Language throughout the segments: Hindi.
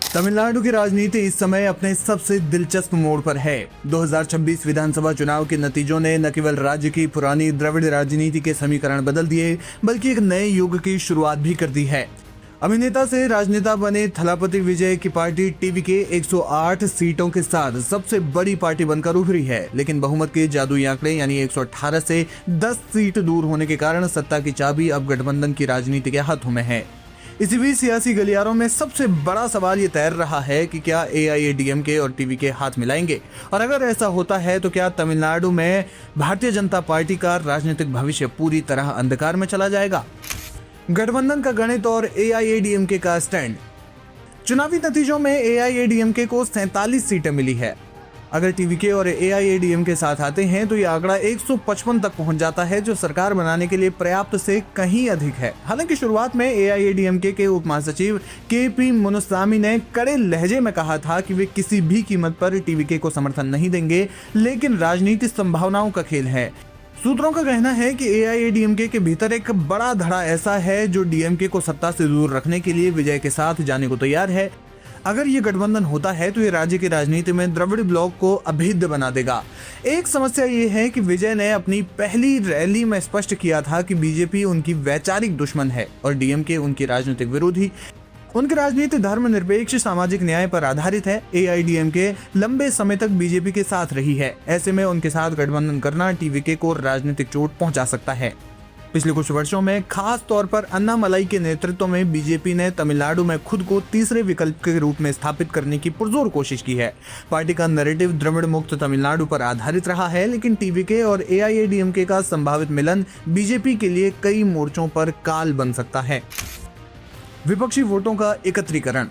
तमिलनाडु की राजनीति इस समय अपने सबसे दिलचस्प मोड़ पर है। 2026 विधानसभा चुनाव के नतीजों ने न केवल राज्य की पुरानी द्रविड़ राजनीति के समीकरण बदल दिए, बल्कि एक नए युग की शुरुआत भी कर दी है। अभिनेता से राजनेता बने थलापति विजय की पार्टी टीवीके 108 सीटों के साथ सबसे बड़ी पार्टी बनकर उभरी है, लेकिन बहुमत के जादुई आंकड़े यानी 118 से 10 सीट दूर होने के कारण सत्ता की चाबी अब गठबंधन की राजनीति के हाथों में है। इसी बीच सियासी गलियारों में सबसे बड़ा सवाल ये तैर रहा है कि क्या एआईएडीएमके और टीवीके हाथ मिलाएंगे, और अगर ऐसा होता है तो क्या तमिलनाडु में भारतीय जनता पार्टी का राजनीतिक भविष्य पूरी तरह अंधकार में चला जाएगा। गठबंधन का गणित और एआईएडीएमके का स्टैंड। चुनावी नतीजों में एआईएडीएमके को 47 सीटें मिली है। अगर टीवीके और एआईएडीएमके साथ आते हैं तो यह आंकड़ा 155 तक पहुंच जाता है, जो सरकार बनाने के लिए पर्याप्त से कहीं अधिक है। हालांकि शुरुआत में एआईएडीएमके के उप महासचिव केपी मुनुसामी ने कड़े लहजे में कहा था कि वे किसी भी कीमत पर टीवीके को समर्थन नहीं देंगे, लेकिन राजनीति संभावनाओं का खेल है। सूत्रों का कहना है कि एआईएडीएमके के भीतर एक बड़ा धड़ा ऐसा है जो डीएमके को सत्ता से दूर रखने के लिए विजय के साथ जाने को तैयार है। अगर ये गठबंधन होता है तो ये राज्य की राजनीति में द्रविड़ ब्लॉक को अभेद्य बना देगा। एक समस्या ये है कि विजय ने अपनी पहली रैली में स्पष्ट किया था कि बीजेपी उनकी वैचारिक दुश्मन है और डीएमके उनकी राजनीतिक विरोधी। उनकी राजनीति धर्मनिरपेक्ष सामाजिक न्याय पर आधारित है। एआईएडीएमके लंबे समय तक बीजेपी के साथ रही है। ऐसे में उनके साथ गठबंधन करना टीवीके को राजनीतिक चोट पहुंचा सकता है। पिछले कुछ वर्षों में खास तौर पर अन्नामलाई के नेतृत्व में बीजेपी ने तमिलनाडु में खुद को तीसरे विकल्प के रूप में स्थापित करने की पुरजोर कोशिश की है। पार्टी का नैरेटिव द्रविड़ मुक्त तमिलनाडु पर आधारित रहा है, लेकिन टीवीके और एआईएडीएमके का संभावित मिलन बीजेपी के लिए कई मोर्चों पर काल बन सकता है। विपक्षी वोटों का एकत्रीकरण।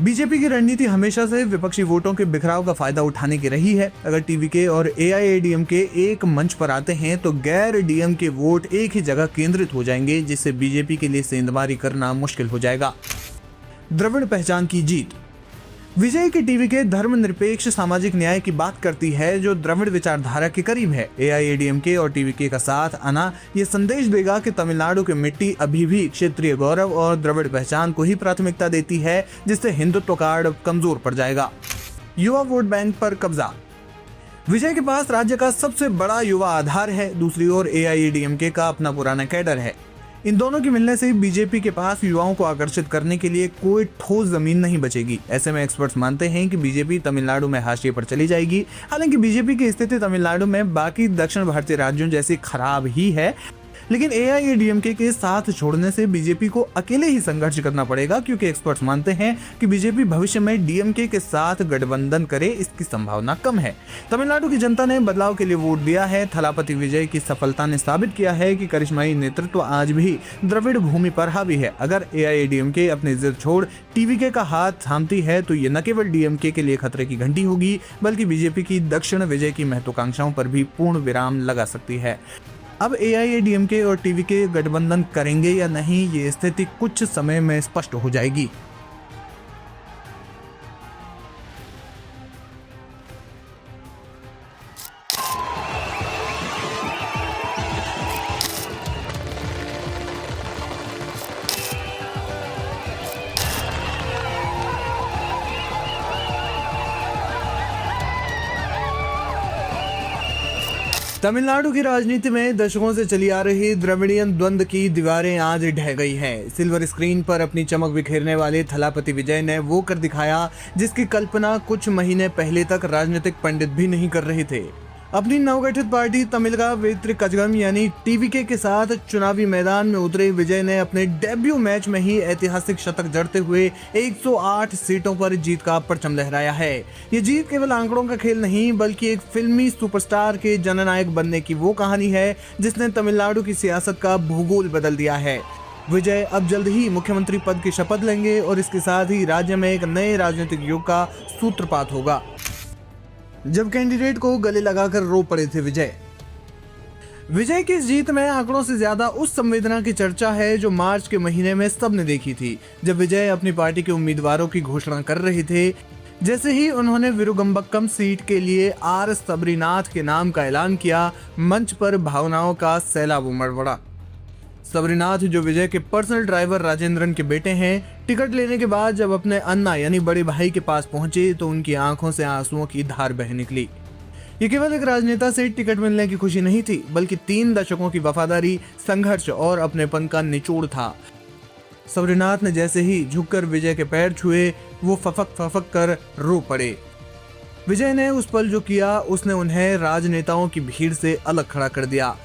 बीजेपी की रणनीति हमेशा से विपक्षी वोटों के बिखराव का फायदा उठाने की रही है। अगर टीवीके और एआईएडीएमके एक मंच पर आते हैं तो गैर डीएम के वोट एक ही जगह केंद्रित हो जाएंगे, जिससे बीजेपी के लिए सेंधमारी करना मुश्किल हो जाएगा। द्रविड़ पहचान की जीत। विजय की टीवीके धर्मनिरपेक्ष सामाजिक न्याय की बात करती है, जो द्रविड़ विचारधारा के करीब है। एआईएडीएमके और टीवीके का साथ आना ये संदेश देगा कि तमिलनाडु की मिट्टी अभी भी क्षेत्रीय गौरव और द्रविड़ पहचान को ही प्राथमिकता देती है, जिससे हिंदुत्व कार्ड कमजोर पड़ जाएगा। युवा वोट बैंक पर कब्जा। विजय के पास राज्य का सबसे बड़ा युवा आधार है, दूसरी ओर एआईएडीएमके का अपना पुराना कैडर है। इन दोनों के मिलने से बीजेपी के पास युवाओं को आकर्षित करने के लिए कोई ठोस जमीन नहीं बचेगी। ऐसे में एक्सपर्ट्स मानते हैं कि बीजेपी तमिलनाडु में हाशिए पर चली जाएगी। हालांकि बीजेपी की स्थिति तमिलनाडु में बाकी दक्षिण भारतीय राज्यों जैसी खराब ही है, लेकिन एआईएडीएमके के साथ छोड़ने से बीजेपी को अकेले ही संघर्ष करना पड़ेगा, क्योंकि एक्सपर्ट्स मानते हैं कि बीजेपी भविष्य में डीएमके के साथ गठबंधन करे, इसकी संभावना कम है। तमिलनाडु की जनता ने बदलाव के लिए वोट दिया है। थलापति विजय की सफलता ने साबित किया है कि करिश्माई नेतृत्व आज भी द्रविड़ भूमि पर हावी है। अगर एआईएडीएमके अपनी जिद छोड़ टीवीके का हाथ थामती है तो ये न केवल डीएमके के लिए खतरे की घंटी होगी, बल्कि बीजेपी की दक्षिण विजय की महत्वाकांक्षाओं पर भी पूर्ण विराम लगा सकती है। अब एआईएडीएमके और टीवीके गठबंधन करेंगे या नहीं, ये स्थिति कुछ समय में स्पष्ट हो जाएगी। तमिलनाडु की राजनीति में दशकों से चली आ रही द्रविड़ियन द्वंद्व की दीवारें आज ढह गई हैं। सिल्वर स्क्रीन पर अपनी चमक बिखेरने वाले थलापति विजय ने वो कर दिखाया जिसकी कल्पना कुछ महीने पहले तक राजनीतिक पंडित भी नहीं कर रहे थे। अपनी नवगठित पार्टी तमिलगा वेत्रि कजगम यानी टीवीके के साथ चुनावी मैदान में उतरे विजय ने अपने डेब्यू मैच में ही ऐतिहासिक शतक जड़ते हुए 108 सीटों पर जीत का परचम लहराया है। ये जीत केवल आंकड़ों का खेल नहीं, बल्कि एक फिल्मी सुपरस्टार के जननायक बनने की वो कहानी है जिसने तमिलनाडु की सियासत का भूगोल बदल दिया है। विजय अब जल्द ही मुख्यमंत्री पद की शपथ लेंगे और इसके साथ ही राज्य में एक नए राजनीतिक युग का सूत्रपात होगा। जब कैंडिडेट को गले लगाकर रो पड़े थे विजय की इस जीत में आंकड़ों से ज्यादा उस संवेदना की चर्चा है जो मार्च के महीने में सबने देखी थी, जब विजय अपनी पार्टी के उम्मीदवारों की घोषणा कर रहे थे। जैसे ही उन्होंने विरुगंबक्कम सीट के लिए आर सबरीनाथ के नाम का ऐलान किया, मंच पर भावनाओं का सैलाब उमड़ पड़ा। सबरीनाथ, जो विजय के पर्सनल ड्राइवर राजेंद्रन के बेटे हैं, टिकट लेने के बाद जब अपने अन्ना यानी बड़े भाई के पास पहुंचे तो उनकी आंखों से आंसुओं की धार बह निकली। ये केवल एक राजनेता से टिकट मिलने की खुशी नहीं थी, बल्कि 3 दशकों की वफादारी, संघर्ष और अपनेपन का निचोड़ था। सबरीनाथ ने जैसे ही झुककर विजय के पैर छुए, वो फफक फफक कर रो पड़े। विजय ने उस पल जो किया, उसने उन्हें राजनेताओं की भीड़ से अलग खड़ा कर दिया।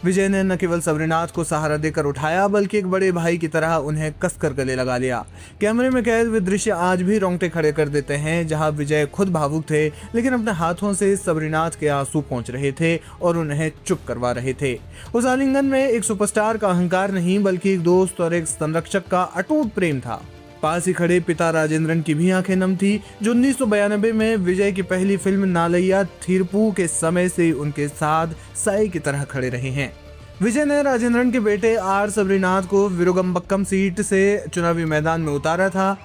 विजय ने न केवल सबरीनाथ को सहारा देकर उठाया, बल्कि एक बड़े भाई की तरह उन्हें कसकर गले लगा लिया। कैमरे में कैद वे दृश्य आज भी रोंगटे खड़े कर देते हैं, जहां विजय खुद भावुक थे, लेकिन अपने हाथों से सबरीनाथ के आंसू पहुंच रहे थे और उन्हें चुप करवा रहे थे। उस आलिंगन में एक सुपरस्टार का अहंकार नहीं, बल्कि एक दोस्त और एक संरक्षक का अटूट प्रेम था। पास ही खड़े पिता राजेंद्रन की भी आंखें नम थी, जो 1992 में विजय की पहली फिल्म नालैया थीरपू के समय से उनके साथ साई की तरह खड़े रहे हैं। विजय ने राजेंद्रन के बेटे आर सबरीनाथ को विरुगंबक्कम सीट से चुनावी मैदान में उतारा था।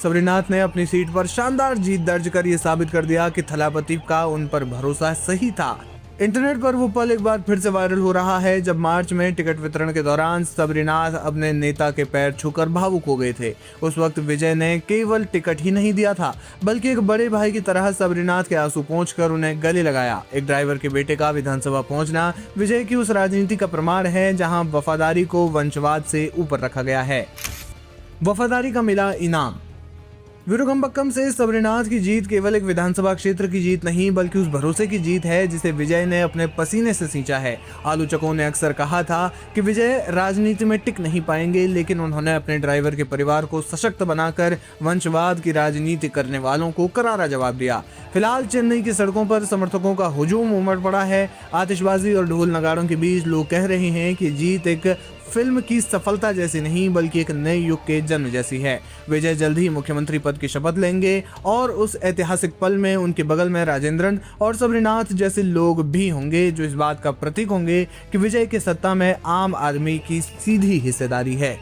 सबरीनाथ ने अपनी सीट पर शानदार जीत दर्ज कर यह साबित कर दिया कि थलापति का उन पर भरोसा सही था। इंटरनेट पर वो पल एक बार फिर से वायरल हो रहा है, जब मार्च में टिकट वितरण के दौरान सबरीनाथ अपने नेता के पैर छूकर भावुक हो गए थे। उस वक्त विजय ने केवल टिकट ही नहीं दिया था, बल्कि एक बड़े भाई की तरह सबरीनाथ के आंसू पोंछकर उन्हें गले लगाया। एक ड्राइवर के बेटे का विधानसभा पहुंचना विजय की उस राजनीति का प्रमाण है, जहां वफादारी को वंशवाद से ऊपर रखा गया है। वफादारी का मिला इनाम। विरुगंबक्कम से सबरीनाथ की जीत केवल एक विधानसभा क्षेत्र की जीत नहीं, बल्कि उस भरोसे की जीत है जिसे विजय ने अपने पसीने से सींचा है। आलोचकों ने अक्सर कहा था कि विजय राजनीति में टिक नहीं पाएंगे, लेकिन उन्होंने अपने ड्राइवर के परिवार को सशक्त बनाकर वंशवाद की राजनीति करने वालों को करारा जवाब दिया। फिलहाल चेन्नई की सड़कों पर समर्थकों का हुजूम उमड़ पड़ा है। आतिशबाजी और ढोल नगाड़ों के बीच लोग कह रहे हैं कि जीत एक फिल्म की सफलता जैसी नहीं, बल्कि एक नए युग के जन्म जैसी है। विजय जल्द ही मुख्यमंत्री पद की शपथ लेंगे और उस ऐतिहासिक पल में उनके बगल में राजेंद्रन और सबरीनाथ जैसे लोग भी होंगे, जो इस बात का प्रतीक होंगे कि विजय की सत्ता में आम आदमी की सीधी हिस्सेदारी है।